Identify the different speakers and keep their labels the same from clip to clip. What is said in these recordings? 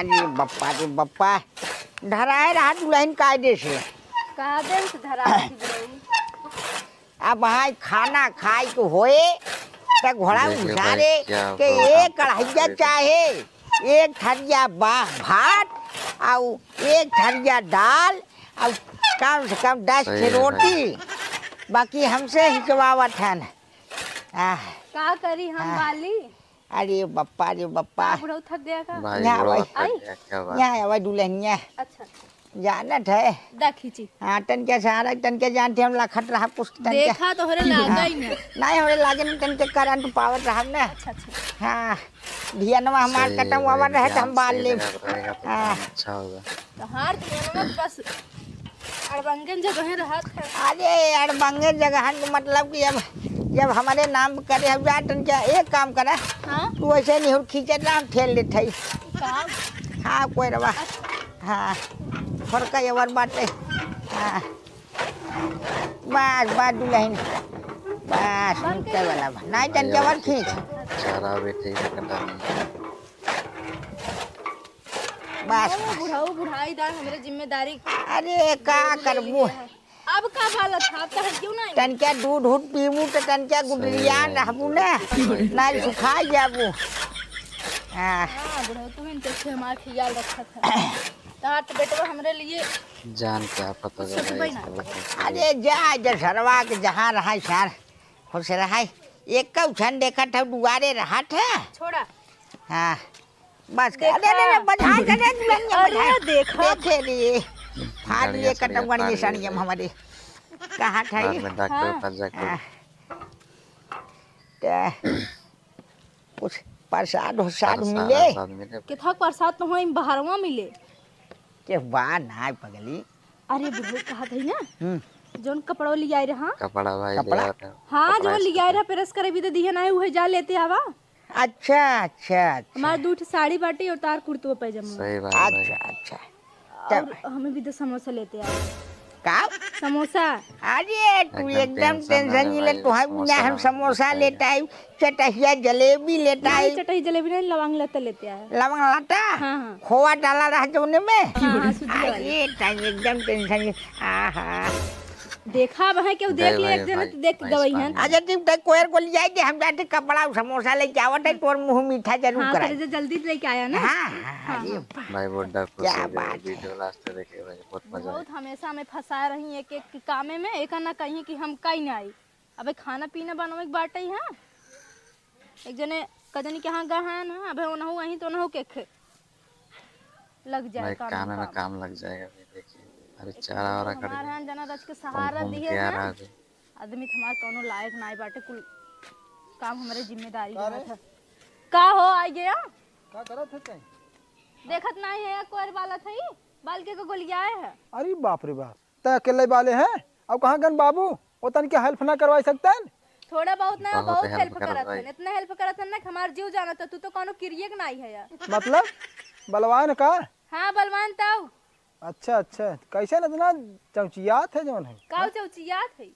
Speaker 1: अरे बप्पा रे बप्पा धराए रहा दुल्हन कायदे से
Speaker 2: कहा दे से धरा
Speaker 1: अब हाँ खाना खाए के होए तो घोड़ा
Speaker 3: देखिए भाई,
Speaker 1: उजारे
Speaker 3: क्या
Speaker 1: के
Speaker 3: प्रोग्राम
Speaker 1: एक कढ़ैया चाहे एक थरिया भात और एक थरिया दाल और कम से कम 10
Speaker 3: सही
Speaker 1: की
Speaker 3: है
Speaker 1: रोटी बाकी हमसे हिचवावत है न
Speaker 2: का करी हम बाली
Speaker 1: अरे बप्पा रे बप्पा
Speaker 2: बुढ़ऊ थक गया का
Speaker 3: भाई
Speaker 1: यहाँ
Speaker 3: बुढ़वा
Speaker 1: भाई,
Speaker 3: थक
Speaker 2: आई।
Speaker 3: गया, क्या बात
Speaker 1: यहाँ आवा दुल्हनिया
Speaker 2: अच्छा
Speaker 1: जानत है
Speaker 2: दा खींची
Speaker 1: हाँ टन के सहारा टन के जानते हम लखट रहा पुष्ट टन के
Speaker 2: देखा तो हरे लागा ही ना
Speaker 1: नहीं हमारे लागे न टन के करंट पावर रहा ना
Speaker 2: अच्छा अच्छा
Speaker 1: हाँ धियानवा हमार
Speaker 3: सही है
Speaker 1: कटम
Speaker 3: भाई,
Speaker 1: वावर रहे तो
Speaker 3: ध्यान
Speaker 1: हम बाल
Speaker 3: सही
Speaker 1: ले
Speaker 3: जगह पर रहेगा तो
Speaker 1: हाँ।
Speaker 3: काम अच्छा होगा।
Speaker 2: तो हार दिया बस अड़बंगन जगह रहा था
Speaker 1: अरे अड़बंगे जगह के मतलब कि जब हमारे नाम करे हम जा टन के एक काम करे
Speaker 2: हाँ
Speaker 1: तू ऐसे नहीं हो खींचे ना हम ठेल लेते है
Speaker 2: का
Speaker 1: हाँ कोई रवा हाँ फरका ये बाटे हाँ बस बस दुल्हन बस नीचे वाला नहीं टन के वर खींच
Speaker 3: चारा बेटे का कटा नहीं।
Speaker 1: बस
Speaker 2: बुढ़ऊ बुढ़ाई दार हमरे जिम्मेदारी
Speaker 1: अरे का करबू
Speaker 2: अब का भाला था तो क्यों नहीं
Speaker 1: टन के दूध उठ पीबू तो टन के गुडरिया रहबू ने नहीं सुखा जाबू हाँ
Speaker 2: हाँ बुढ़ऊ तू इनके से हमारा ख्याल रखा था तार तो बेटवा हमरे लिए
Speaker 3: जान क्या पता
Speaker 2: सच
Speaker 3: चला
Speaker 2: भाई ना।
Speaker 1: अरे जा जसरवा के जहाँ रहा सर खुश रहा एक कौ छन देखा था दुआरे रहा था
Speaker 2: छोड़ा
Speaker 1: हाँ बस
Speaker 2: देखा।
Speaker 1: अरे बधाई करे दुल्हनिया
Speaker 2: अरे
Speaker 1: बधाई
Speaker 2: देखा
Speaker 1: देखे रे फाड़ लिए कटम गणिये सणियम हमारे कहाँ था
Speaker 3: बाद
Speaker 1: ये
Speaker 3: में डॉक्टर के पास जाके
Speaker 1: हाँ। तो कुछ प्रसाद वरसाद मिले
Speaker 3: साथ मिले
Speaker 2: किथा प्रसाद तो वहीं बाहरवा मिले
Speaker 1: के बाद ना पगली
Speaker 2: अरे बुढ़ऊ कहा थी ना जोन कपड़ो लिया आई रहा
Speaker 3: कपड़ा भाई
Speaker 1: कपड़ा?
Speaker 3: ले आते हैं।
Speaker 2: हाँ
Speaker 3: कपड़ा
Speaker 2: जो लिया आई रहा पेरस करे भी तो दिया ना उहे जा लेते आवा
Speaker 1: अच्छा अच्छा अच्छा
Speaker 2: हमारा दूठ साड़ी बाटी और तार कुर्तो पैजामा
Speaker 3: सही बात है भाई।
Speaker 1: अच्छा अच्छा
Speaker 2: और हमें भी तो समोसा लेते आवा
Speaker 1: का
Speaker 2: समोसा
Speaker 1: अरे तू एकदम टेंशन नहीं ले तो हम ना हम समोसा लेता है चटहिया जलेबी लेता
Speaker 2: नहीं
Speaker 1: है
Speaker 2: चटाई जलेबी नहीं लवंग लेते लेते आया
Speaker 1: लवंग लाता
Speaker 2: हाँ हाँ
Speaker 1: खोआ डाला रहा जो में
Speaker 2: हाँ सूजी वाली
Speaker 1: अरे टाइम एकदम टेंशन नहीं आहा
Speaker 2: देखा अब है क्यों देख लिया एक जन तो देख गई हैं
Speaker 1: अच्छा तुम तक कोयर को ले जाए हम जाते कपड़ा और समोसा लेके आवत है तोर मुंह मीठा जरूर
Speaker 2: हाँ
Speaker 1: कराए
Speaker 2: तेरे से जल्दी लेके आया ना
Speaker 1: हाँ हाँ अरे
Speaker 3: भाई बुड्ढा खुश
Speaker 1: क्या
Speaker 3: हो गया
Speaker 1: बात है।
Speaker 3: वीडियो लास्ट तक देखे भाई बहुत मजा
Speaker 2: बहुत हमेशा हमें फंसा रही एक एक कामे में एक ना कहीं कि हम कहीं ना आई अबे खाना पीना बनावे के बाटे है एक जने कजनी के यहाँ गए हैं ना अबे ओनहु वहीं तो ओनहु के खे लग
Speaker 3: भाई
Speaker 2: जाए
Speaker 3: काम में काम लग जाएगा भाई देखिए अरे चारा वारा कर
Speaker 2: हमारे यहाँ जना रच के सहारा
Speaker 3: घूम
Speaker 2: दिए
Speaker 3: के आ
Speaker 2: हैं
Speaker 3: रहा है
Speaker 2: आदमी हमारे कोनो लायक ना बाटे कुल काम हमारे जिम्मेदारी था का हो आ गया
Speaker 4: का करत है तै?
Speaker 2: देखत नहीं है कोर वाला थई बाल के गोलियाए है
Speaker 4: अरे बाप रे बाप तै अकेले वाले हैं अब कहाँ गन बाबू ओतन के हेल्प ना करवा सकते
Speaker 2: थोड़ा बहुत ना
Speaker 3: बहुत
Speaker 2: बहुत
Speaker 3: help
Speaker 2: हेल्प
Speaker 3: करत
Speaker 2: करत
Speaker 3: भाई।
Speaker 2: है इतना हेल्प करत है ना कि हमार जीव जाना तो तू तो कोनो क्रिएक नहीं है यार
Speaker 4: मतलब बलवान का
Speaker 2: हाँ बलवान ताऊ
Speaker 4: अच्छा अच्छा कैसे न इतना चौचियात है जवन है
Speaker 2: काऊ चौचियात है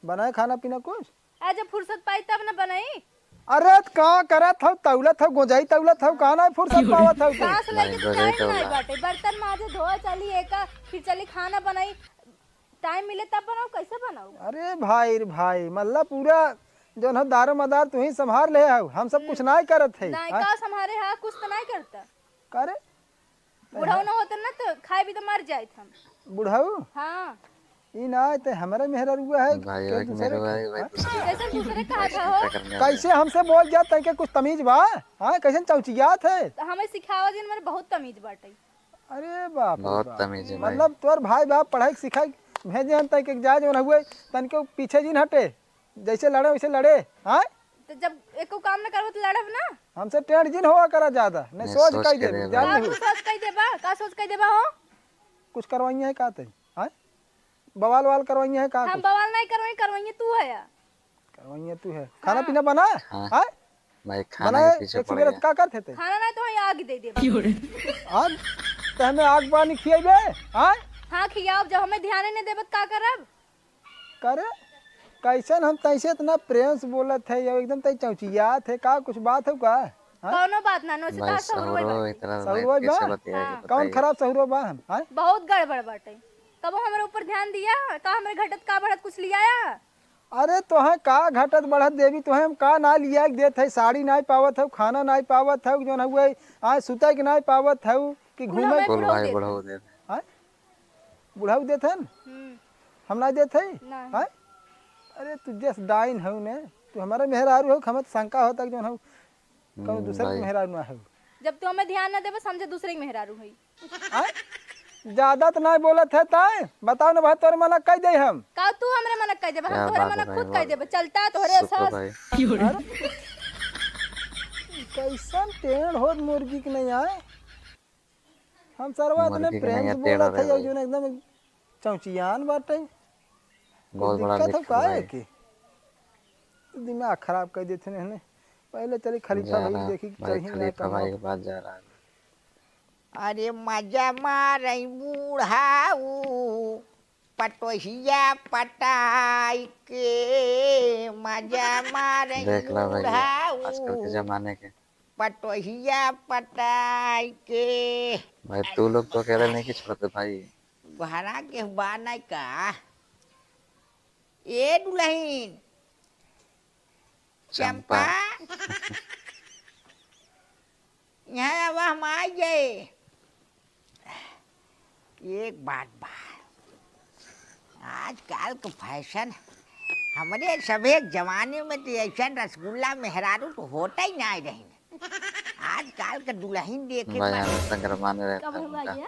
Speaker 4: बनाए खाना पीना कुछ
Speaker 2: आज जब फुर्सत पाई तब ना बनाई
Speaker 4: अरे का करत हो तौलत हो गोजाई तौलत हो कहाँ ना फुर्सत पावत हो
Speaker 2: सांस लेके तो
Speaker 3: गोजाई
Speaker 2: टाइम नहीं
Speaker 3: तौला।
Speaker 2: बाटे बर्तन माजे धोए चली एका फिर चली खाना बनाई टाइम मिले तब बनाओ कैसे बनाओ
Speaker 4: अरे भाई मतलब पूरा जो है दारो मदार तू ही संभाल ले हो हम सब कुछ नहीं करत है
Speaker 2: नहीं का हमारे यहाँ कुछ तो नहीं करता
Speaker 4: करे
Speaker 2: बुढ़ाऊ ना होता ना तो खाए भी तो मर जाए हम
Speaker 4: बुढ़ाऊ
Speaker 2: हाँ
Speaker 4: ई ना ते हमारे मेहरा रुआ है
Speaker 3: भाई
Speaker 4: के
Speaker 3: भाई
Speaker 4: दूसरे
Speaker 3: मेरे
Speaker 4: के?
Speaker 3: भाई भाई
Speaker 4: हाँ?
Speaker 3: दूसरे
Speaker 2: जैसे दूसरे कहा था हो
Speaker 3: करने
Speaker 4: कैसे हमसे बोल जात है कि कुछ तमीज बा हाँ कैसे चौचियात है
Speaker 2: तो हमें सिखावा दिन मेरे बहुत तमीज बाटे
Speaker 4: अरे बाप रे
Speaker 3: बहुत
Speaker 4: बाप।
Speaker 3: तमीज है भाई
Speaker 4: मतलब तोर भाई बाप पढ़ाई सिखाई भेजे हम तक जा जो हुए तन के पीछे जी न हटे जैसे लड़े वैसे लड़े हाँ
Speaker 2: तो जब एको काम ना करबो तो लड़ब ना
Speaker 4: हमसे टेढ़ जिन हुआ करा ज्यादा नहीं
Speaker 3: नहीं,
Speaker 4: सोच
Speaker 3: सोच
Speaker 4: कही
Speaker 3: के
Speaker 4: दे
Speaker 3: दे
Speaker 4: जान
Speaker 2: का
Speaker 4: नहीं
Speaker 2: तू सोच कई देबा का सोच कई देबा हो
Speaker 4: कुछ करवाइए है का ते हाँ बवाल वाल करवाइए है का
Speaker 2: हम
Speaker 4: कुछ
Speaker 2: बवाल नहीं करवाएंगे तू है यार
Speaker 4: करवाइए तू है खाना पीना बना
Speaker 3: हाँ।
Speaker 4: हाँ
Speaker 3: भाई खाना
Speaker 4: बनाए
Speaker 3: के पीछे
Speaker 4: एक
Speaker 3: पड़
Speaker 4: सवेरे
Speaker 3: गया
Speaker 4: का करते थे
Speaker 2: खाना नहीं तो वहीं आग दे देबा
Speaker 4: आग तो हमें आग पानी खिएबे हाँ
Speaker 2: हाँ खियाओ जब हमें ध्यान ही नहीं देबत का करब
Speaker 4: करे कैसन हम तैसे इतना प्रेम से बोलत है एकदम तै चौचियात है का कुछ बात है का
Speaker 2: कौनो बात ना नो से
Speaker 3: भाई
Speaker 2: तार सहुरवई
Speaker 3: सहुरो
Speaker 2: बाटे।
Speaker 3: इतना
Speaker 4: सहुरो
Speaker 3: लाइफ कैसे
Speaker 4: बा?
Speaker 3: बतियाएगी
Speaker 2: हाँ।
Speaker 4: कौन
Speaker 3: बताइए।
Speaker 4: खराब सहुरो बा हम हैं?
Speaker 2: बहुत गड़बड़ बाटे। कबो हमारे ऊपर ध्यान दिया का हमरे घटत का बढ़त कुछ लिया या?
Speaker 4: अरे तोहे का घटत बढ़त देवी तोहे हम का ना लिया के देत है साड़ी नहीं पावत है खाना नहीं पावत है जोन हुए आज सुते के नहीं पावत है कि
Speaker 2: कुल
Speaker 4: घूमे
Speaker 2: हमें
Speaker 3: कुल
Speaker 2: बुढ़ऊ
Speaker 3: भाई
Speaker 2: देत
Speaker 3: बढ़ो दे दे।
Speaker 4: हैं बुढ़ाऊ देत है हम नहीं देत है
Speaker 2: नहीं।
Speaker 4: हैं अरे तुझे डाइन है ने तू हमारे मेहरारू हो हमें शंका होता कि जोन हो कौन दूसरे
Speaker 3: भाई
Speaker 4: के मेहरारू ना हो
Speaker 2: जब तू हमें ध्यान न देबे समझे दूसरे के मेहरारू हई।
Speaker 4: हैं ज्यादा तो नहीं बोलत है ताए बताओ ना भाई तोर मना कह दे हम
Speaker 2: का तू हमरे मना कह देबे
Speaker 3: क्या
Speaker 2: हम तोहरे
Speaker 3: बात है
Speaker 2: मना
Speaker 3: भाई,
Speaker 2: खुद
Speaker 3: वाह।
Speaker 2: कह देबे चलता तोहरे
Speaker 3: शुक्र
Speaker 2: सास।
Speaker 3: भाई।
Speaker 4: कैसन टेढ़ हो मुर्गी के नहीं आए हम सरवा इतने
Speaker 3: मुर्गी के
Speaker 4: प्रेम
Speaker 3: नहीं
Speaker 4: से
Speaker 3: है, टेढ़ा
Speaker 4: बोलत है
Speaker 3: रहे
Speaker 4: जो एकदम चौचियान बाटे
Speaker 3: बहुत बड़ा
Speaker 4: दिक्कत है
Speaker 3: लिफ्ट
Speaker 4: का है
Speaker 3: भाई।
Speaker 4: कि दिमाग खराब कर देते ने पहले चली खलीफा
Speaker 3: जा
Speaker 4: भाई
Speaker 3: रहा
Speaker 4: देखी
Speaker 3: भाई
Speaker 4: चढ़ी ना
Speaker 3: खलीफा
Speaker 4: कम
Speaker 3: भाई के पास जा रहा है।
Speaker 1: अरे मजा मारई बूढ़ाऊ पटोहिया पटाई के मजा मारई
Speaker 3: देख लो भाई आजकल के
Speaker 1: बूढ़ाऊ
Speaker 3: जमाने के
Speaker 1: पटोहिया पटाई के
Speaker 3: भाई तू लोग तो अकेले नहीं कि छोड़ते भाई।
Speaker 1: घरा के बाना का ए दुल्हन चंपा यहाँ अब हम आ गए एक बात बा आजकल का फैशन हमारे सभी जमाने में तो ऐसा रसगुल्ला मेहरारू तो होता ही नहीं रही आजकल का दुल्हन देखे
Speaker 3: भाई
Speaker 1: बा-
Speaker 3: हमें संक्रमण रहता
Speaker 2: कब
Speaker 3: है
Speaker 2: हम
Speaker 3: उनका।
Speaker 2: आइए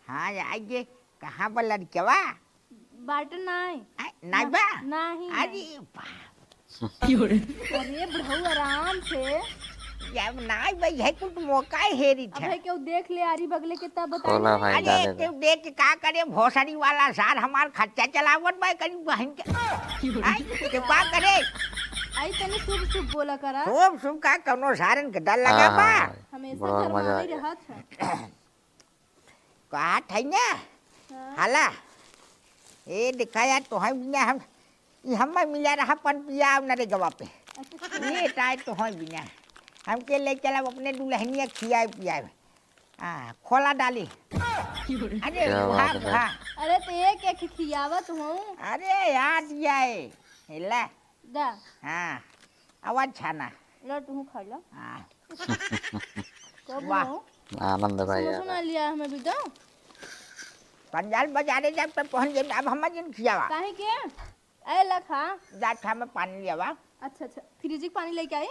Speaker 1: हाँ आइए कहाँ पर लड़कवा
Speaker 2: बाट नहीं
Speaker 1: नहीं बा
Speaker 2: नहीं
Speaker 1: अरे बा
Speaker 2: अरे बुढ़ऊ आराम से
Speaker 1: जब नहीं भाई है कुछ मौका हेरी
Speaker 2: अब
Speaker 1: था
Speaker 2: है क्यों देख ले आरी बगले के तब
Speaker 3: खोला
Speaker 2: बताइए।
Speaker 3: भाई
Speaker 1: अरे
Speaker 3: डाले
Speaker 1: तू देख के का करे भोसड़ी वाला सार हमार खर्चा चलावत भाई करी बहन के आई कृपा करे
Speaker 2: आई तने शुभ शुभ बोला करा
Speaker 1: खूब सुन का कोनो सारन के डर लगा
Speaker 3: हाँ,
Speaker 1: बा
Speaker 3: हाँ, भाई,
Speaker 2: हमेशा
Speaker 3: बड़ा
Speaker 2: घर
Speaker 3: मजा आ
Speaker 2: में
Speaker 3: गया।
Speaker 2: रहत है।
Speaker 1: कहा थे ना
Speaker 2: हाँ।
Speaker 1: हाला ए दिखाया तो हम बिना हम ये हम मिला रहा पन पिया न रे गवा पे ये टाइट तो हम बिना हमके ले चला अपने दुल्हनिया खियाए पियाए खोला डाली अरे
Speaker 3: क्या
Speaker 1: बुहा
Speaker 3: बात है।
Speaker 1: बुहा
Speaker 2: अरे तो एक एक खियावत हूँ
Speaker 1: अरे याद जाए हिला
Speaker 2: दा
Speaker 1: हाँ आवाज छाना
Speaker 2: लो तू खा लो
Speaker 1: हाँ
Speaker 2: कब
Speaker 1: वाह।
Speaker 2: हो
Speaker 3: आनंद भाई
Speaker 2: सुनो
Speaker 3: यार।
Speaker 2: सुना लिया हमें भी दो
Speaker 1: पंजाल बाजारे जब तक पहुंच गए अब हम जिन खियावा
Speaker 2: काहे के ए लखा
Speaker 1: जा था में पानी लियावा
Speaker 2: अच्छा अच्छा फ्रिज के पानी लेके आई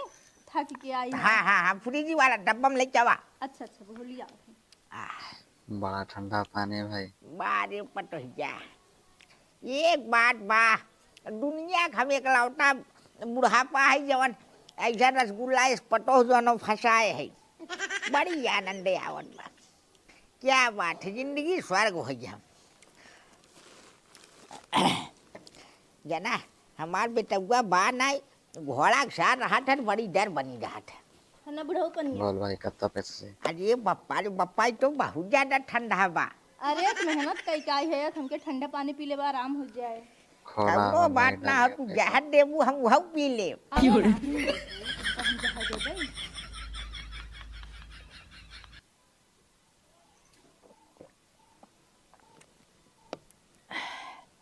Speaker 2: थक के आई है।
Speaker 1: हाँ हाँ हाँ फ्रिज वाला डब्बा में ले जावा
Speaker 2: अच्छा अच्छा वो लिया
Speaker 3: बड़ा ठंडा पानी है भाई।
Speaker 1: बारे पटोहिया एक बात बा दुनिया का हम एक लौटा बुढ़ापा है जवन ऐसा रसगुल्ला इस पटोह जो फंसाए है बड़ी आनंद आवत बा क्या बात है जिंदगी स्वर्ग हो गया जना हमार बेटुआ बा नहीं घोड़ा के साथ रहा था बड़ी डर बनी रहा था
Speaker 2: है ना बुढ़ऊ कन्या
Speaker 3: बोल भाई कत्ता पैसे से
Speaker 1: अरे रे बप्पा तो बहुत ज्यादा ठंडा बा
Speaker 2: अरे तो मेहनत कई काई है हमके ठंडा पानी पी ले बा आराम हो जाए
Speaker 3: खोला
Speaker 1: कौनो
Speaker 3: हम
Speaker 1: बात
Speaker 3: नहीं
Speaker 1: ना हो
Speaker 3: डाले
Speaker 1: तू
Speaker 3: भाई।
Speaker 1: जहर देबू हम वह पी ले
Speaker 2: अरे ना, तो हम जहाँ दे दें।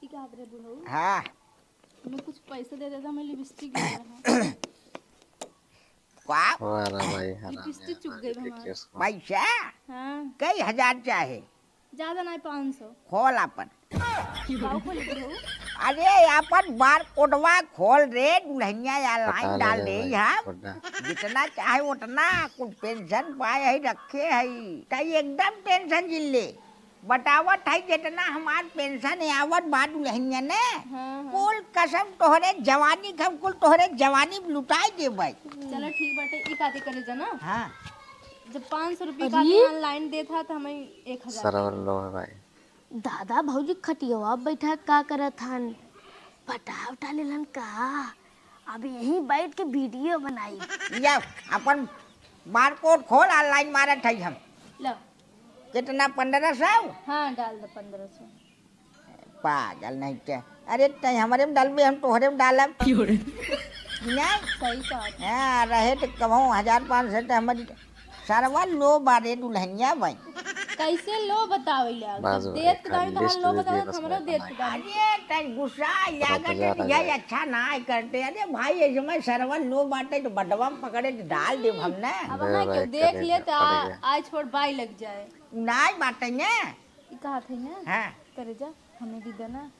Speaker 2: ई का आप रे बुढ़ऊ
Speaker 1: हाँ
Speaker 2: हमें कुछ पैसे दे देता हमें लिपस्टिक ले रहा
Speaker 1: का
Speaker 3: हो रहा भाई हराम
Speaker 2: लिपस्टिक चुप गई हमारी
Speaker 1: पैसा
Speaker 2: हाँ
Speaker 1: कई हजार चाहे
Speaker 2: ज्यादा नहीं 500
Speaker 1: खोल अपन
Speaker 2: पाव खोले बुढ़ऊ
Speaker 1: अरे अपन बार कोटवा खोल रे दुल्हनिया या लाइन डाल दे हम जितना चाहे उतना कुछ पेंशन पाए है रखे है कई एकदम टेंशन जिले बतावत है जितना हमार पेंशन है आवत बा दुल्हनिया ने
Speaker 2: हाँ हाँ
Speaker 1: कुल कसम तोहरे जवानी खम कुल तोहरे जवानी लुटाई दे भाई
Speaker 2: चलो ठीक बाटे ई काते करे जना
Speaker 1: हाँ
Speaker 2: जब 500 रुपये का ऑनलाइन देता तो हमें 1000
Speaker 3: सरवर लो है भाई।
Speaker 5: दादा भौजी खटियावा बैठा का करत हन पटा उठा लेलन का अब यहीं बैठ के वीडियो बनाई
Speaker 1: या अपन बारकोड खोल ऑनलाइन मारत है हम
Speaker 2: लो
Speaker 1: कितना 1500
Speaker 2: हाँ डाल दो 1500
Speaker 1: पागल नहीं क्या अरे तय हमारे में डालबे हम तोहरे में डालब नहीं
Speaker 2: सही कहा
Speaker 1: हाँ रहे तो कहूँ 1500 तो हमारी सरवा लो बारे दुल्हनिया भाई।
Speaker 2: कैसे लो बतावे ले
Speaker 3: बाजू
Speaker 2: जब देत
Speaker 3: एक
Speaker 2: दाई तो
Speaker 3: लिस्ट
Speaker 2: लो
Speaker 3: दे
Speaker 2: बतावे
Speaker 3: दिए बस
Speaker 2: हमरो
Speaker 3: मैं
Speaker 2: देत
Speaker 3: बना
Speaker 2: दाई
Speaker 1: अरे तन गुस्सा लागत है कि यह अच्छा ना करते। अरे भाई ये समय सरवा लो बाटे तो बडवा में पकड़े तो डाल दे हमने
Speaker 2: अब
Speaker 3: दे
Speaker 2: हाँ
Speaker 3: भाई,
Speaker 2: क्यों देख
Speaker 3: करे
Speaker 2: ले
Speaker 3: जा,
Speaker 2: तो
Speaker 3: पड़ गया।
Speaker 2: आज छोड़ बाई लग जाए।
Speaker 1: नाई बाटे ने
Speaker 2: ये कहा थे ना
Speaker 1: हाँ
Speaker 2: करे जा हमें भी देना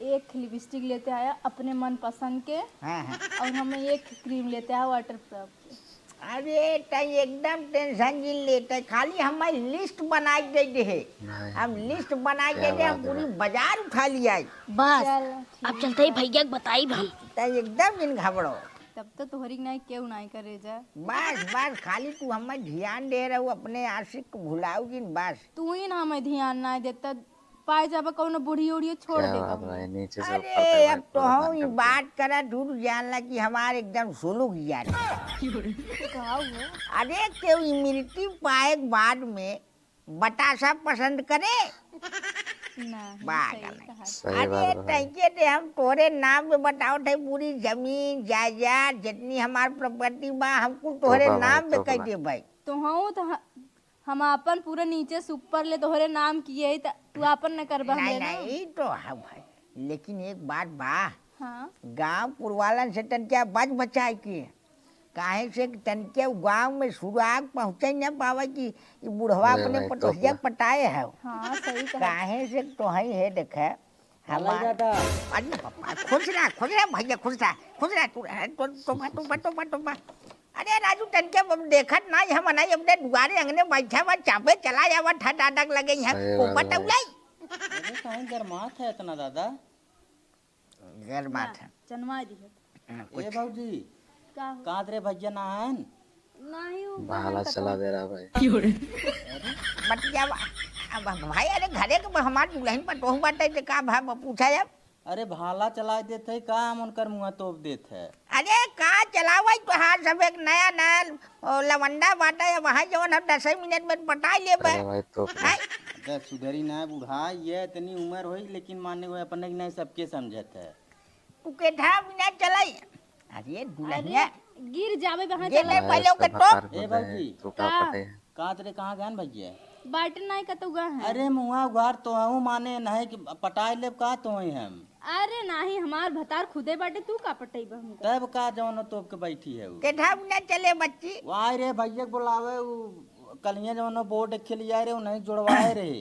Speaker 2: एक लिपस्टिक लेते आया अपने मन पसंद के
Speaker 1: हाँ हाँ।
Speaker 2: और हमें एक क्रीम लेते आया वाटर प्रूफ के।
Speaker 1: अरे तई एकदम टेंशन जिन लेते खाली हमारी लिस्ट बनाई दे दे है।
Speaker 3: नहीं,
Speaker 1: हम लिस्ट बनाई
Speaker 3: क्या
Speaker 1: दे दे हम
Speaker 3: बात है
Speaker 1: पूरी बाजार उठा लिया है।
Speaker 5: बस
Speaker 2: चल
Speaker 5: अब चलते ही भैया के बताई हम।
Speaker 1: तई एकदम जिन घबरो
Speaker 2: तब तो तोहरी नहीं क्यों नहीं करे जा
Speaker 1: बस खाली तू हमें ध्यान दे रहे हो अपने आशिक को भुलाओ जिन बस।
Speaker 2: तू ही ना हमें ध्यान ना देता पाए जब कौनो बूढ़ी उड़ी छोड़
Speaker 3: क्या
Speaker 2: देगा
Speaker 3: बात भाई, नीचे से ऊपर
Speaker 1: अरे
Speaker 3: तक भाई
Speaker 1: अब तो
Speaker 3: पूरा
Speaker 1: हम
Speaker 3: बंद
Speaker 1: ये
Speaker 3: कर दिया।
Speaker 1: बात करा दूर जानला कि हमारे एकदम सुलूक यार।
Speaker 2: कहा हुआ
Speaker 1: अरे क्यों इम्यूनिटी पाए के बाद में बतासा पसंद करे
Speaker 2: ना
Speaker 1: बात
Speaker 2: सही
Speaker 1: अलग।
Speaker 2: कहा
Speaker 3: सही
Speaker 1: अरे
Speaker 3: बात है भाई।
Speaker 1: तैके दे हम तोरे नाम पे बताओ थे पूरी जमीन जायदाद जितनी हमारी प्रॉपर्टी बा हमको तोरे
Speaker 3: तो बा भाई,
Speaker 1: नाम पे
Speaker 3: तो
Speaker 1: कह
Speaker 3: बा।
Speaker 1: दे भाई।
Speaker 2: तो हूँ तो हम अपन पूरा नीचे से ऊपर ले तोहरे नाम किए तो तू अपन न करबा
Speaker 1: नहीं
Speaker 2: हमरे ना
Speaker 1: नहीं तो है भाई लेकिन एक बात बा
Speaker 2: हाँ
Speaker 1: गांव पुरवालन से तनकिया बच बचाए की काहे से कि तनकिया गांव में सुराग पहुंचे न पावे कि ई बुढ़वा
Speaker 3: अरे
Speaker 1: अपने
Speaker 3: भाई,
Speaker 1: पटोहिया
Speaker 3: तो
Speaker 1: पटाए है।
Speaker 2: हाँ सही कहा
Speaker 1: काहे से तो है देखे हमारा अरे पापा खुश रहा भैया खुश रहा तो अरे राजू तनके देखत ना हम नहीं अपने दुआरे अंगने बैठा हुआ चापे चला जावा ठटाडक लगे यहाँ
Speaker 3: सही
Speaker 1: को
Speaker 3: बात है
Speaker 1: पटौलाई
Speaker 6: अरे कहीं गरमात है इतना दादा।
Speaker 1: गैर बात है।
Speaker 2: जन्मा दी
Speaker 6: ए भाजी
Speaker 2: का
Speaker 6: कहाँ तेरे भैया ना है
Speaker 2: नहीं हो
Speaker 3: भाला चला दे रहा भाई।
Speaker 1: बटिया अब भाई अरे घरे के हमार दुल्हन पटोह बाटे तो का भा पूछा जब
Speaker 6: अरे भाला चला देते है का हम उनकर मुँह तोप देते है।
Speaker 1: अरे का चलावा तो हाथ सब एक नया नया लवंडा बाटा है वहाँ जवन हम 10 मिनट में पटा ले
Speaker 3: अरे भाई तो
Speaker 6: अरे सुधरी ना बूढ़ा ये इतनी उम्र हुई लेकिन माने हुए अपने के नहीं सबके समझत है।
Speaker 1: तू के था बिना चलाई अरे दुल्हनिया
Speaker 2: गिर जावे वहाँ
Speaker 1: ये ले पहले के टोप
Speaker 6: ए भाजी
Speaker 3: तो का
Speaker 2: का?
Speaker 3: पटे है।
Speaker 6: कहाँ तेरे कहाँ गए भैया।
Speaker 2: बाटे नहीं कतुगा है
Speaker 6: अरे मुँह उघार तो हूँ माने नहीं कि पटाए ले का तो हम
Speaker 2: अरे नहीं हमार भतार खुदे बाटे तू का पटेबा हमको
Speaker 6: तब का जवन तोप के बैठी है वो।
Speaker 1: के था बिना चले बच्ची
Speaker 6: वाह रे भैया के बुलावे कलिया जवन बोर्ड खिलिया रे नहीं जोड़वाए रे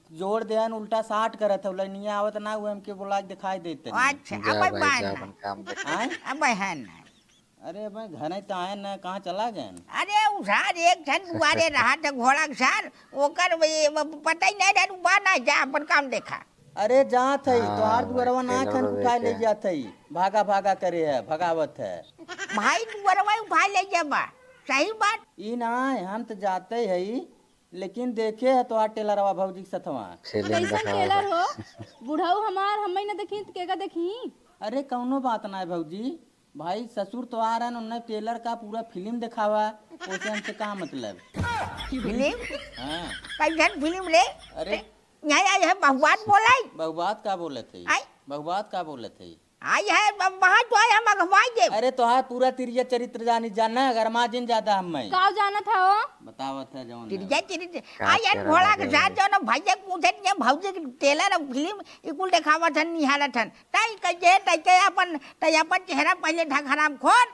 Speaker 6: जोड़ दे उल्टा 60 करत है लनिया आवत ना वो हमके बुला के दिखाई देते
Speaker 1: अच्छा
Speaker 3: जा
Speaker 1: अब
Speaker 3: भाई जा
Speaker 1: बहन
Speaker 3: अपन काम देख।
Speaker 6: हैं?
Speaker 1: अब बहन
Speaker 6: अरे भाई घर तो आए ना कहाँ चला गए।
Speaker 1: अरे उसार एक छन दुआरे रहा था घोड़ा के सार ओकर पता ही नहीं रहू बा ना जा अपन काम देखा।
Speaker 6: अरे जा थई
Speaker 3: हाँ,
Speaker 6: तोहार दुअरवा
Speaker 3: भाई,
Speaker 6: ना
Speaker 3: केलो
Speaker 6: खन
Speaker 3: रो
Speaker 6: उठा ले
Speaker 3: देखे।
Speaker 6: जा थई भागा भागा करे है भगावत है।
Speaker 1: भाई तू बरवा उठा ले जबा सही बात
Speaker 6: ई ना हम तो जाते है लेकिन देखे है तोहार टेलरवा भौजी के सथवा।
Speaker 3: फिल्म
Speaker 2: कैसन
Speaker 3: दिखावा
Speaker 2: टेलर
Speaker 3: भाई।
Speaker 2: हो बुढ़ाऊ हमार हमें ना देखी तो केगा देखी
Speaker 6: अरे कौनो बात ना है भौजी भाई ससुर तो आ रहे हैं उन्होंने टेलर का पूरा फिल्म दिखावा उसे हमसे का मतलब।
Speaker 1: फिल्म
Speaker 6: हाँ
Speaker 1: कैसन फिल्म रे
Speaker 6: अरे
Speaker 1: यहाँ आई है बहुबात बोलाई
Speaker 6: बहुबात का बोले थे
Speaker 1: आई?
Speaker 6: बहुबात का बोले थे।
Speaker 1: आई है वहाँ तो आए हम अगवाई दे
Speaker 6: अरे तोहार पूरा तिरिया चरित्र जानी जाना अगर माँ जिन जाता हम मैं
Speaker 2: का जाना था वो
Speaker 6: बतावत है जौन है।
Speaker 1: तिरजा
Speaker 3: का
Speaker 1: आई यार
Speaker 3: तेरा
Speaker 1: घोड़ा के
Speaker 3: भाग्य
Speaker 1: साथ जो ना भैया पूछे ने भौजी के टेलर और फिल्म इकुल दिखावा थन निहारा थन ताई कहे तई अपन चेहरा पहले ढकराम खोल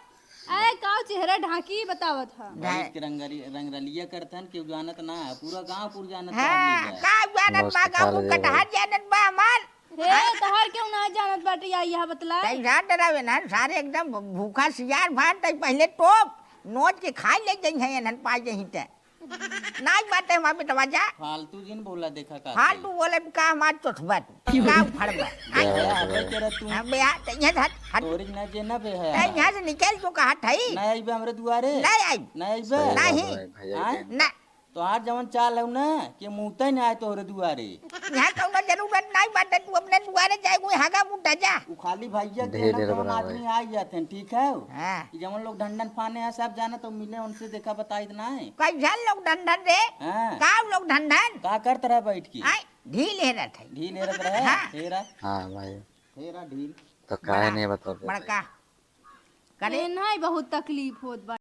Speaker 2: अरे का चेहरा ढाकी बतावत था
Speaker 6: भाई के रंगरलिया करतन के जानत ना है पूरा गांव पूर जानत
Speaker 1: हाँ
Speaker 6: है।
Speaker 1: का जानत
Speaker 3: मस्त
Speaker 1: बा
Speaker 3: खा
Speaker 1: का
Speaker 3: ले
Speaker 1: कटहर जानत बा हमार
Speaker 2: हे तहार क्यों ना जानत बाटे या यह बतला
Speaker 1: तई रात डरावे ना सारे एकदम भूखा सियार भात तई पहले टोप नोच के खा ले जई है नन पा जही ते नाच बाटे वहां पे तवाजा
Speaker 6: फालतू जिन बोला देखा का
Speaker 1: फालतू बोले का मार चोठबा का फड़बा
Speaker 6: अबे तेरा तू
Speaker 1: अबे आ तई हट हट
Speaker 6: तोरी ना जे ना बे है
Speaker 1: तई यहां से निकल तो कहा ठई
Speaker 6: नहीं आइबे हमरे दुआरे
Speaker 1: नहीं आई
Speaker 6: नहीं आइबे
Speaker 3: सही बात है
Speaker 1: नहीं।
Speaker 3: भाई, भैया
Speaker 6: हाँ?
Speaker 3: के।
Speaker 1: ना
Speaker 6: तोहार जवन चाल है ना कि मुँहते नहीं आए तोहरे दुआरे
Speaker 1: यहाँ कौनो जरूरत नहीं बाटे तू अपने दुआरे जाए कोई हागा मुट्ठा जा
Speaker 6: उ खाली भैया के
Speaker 3: ढेर
Speaker 6: ना
Speaker 3: ढेर
Speaker 6: कौन
Speaker 3: बना
Speaker 6: आदमी आ जाते हैं ठीक है
Speaker 1: हाँ
Speaker 6: कि जवन लोग ढंडन फाने हैं सब जाना तो मिले उनसे देखा बताई ना है।
Speaker 1: कैसन लोग ढंढन रे
Speaker 6: हाँ
Speaker 1: का लोग ढंढन
Speaker 6: का करत रहे बैठ के
Speaker 1: आई ढील है रहा था
Speaker 6: ढील हेरत रहे
Speaker 1: हाँ।
Speaker 6: हेरा
Speaker 3: हाँ भाई
Speaker 6: हेरा ढील
Speaker 3: तो काहे नहीं बता
Speaker 1: बड़का करे
Speaker 2: नहीं बहुत तकलीफ होत बा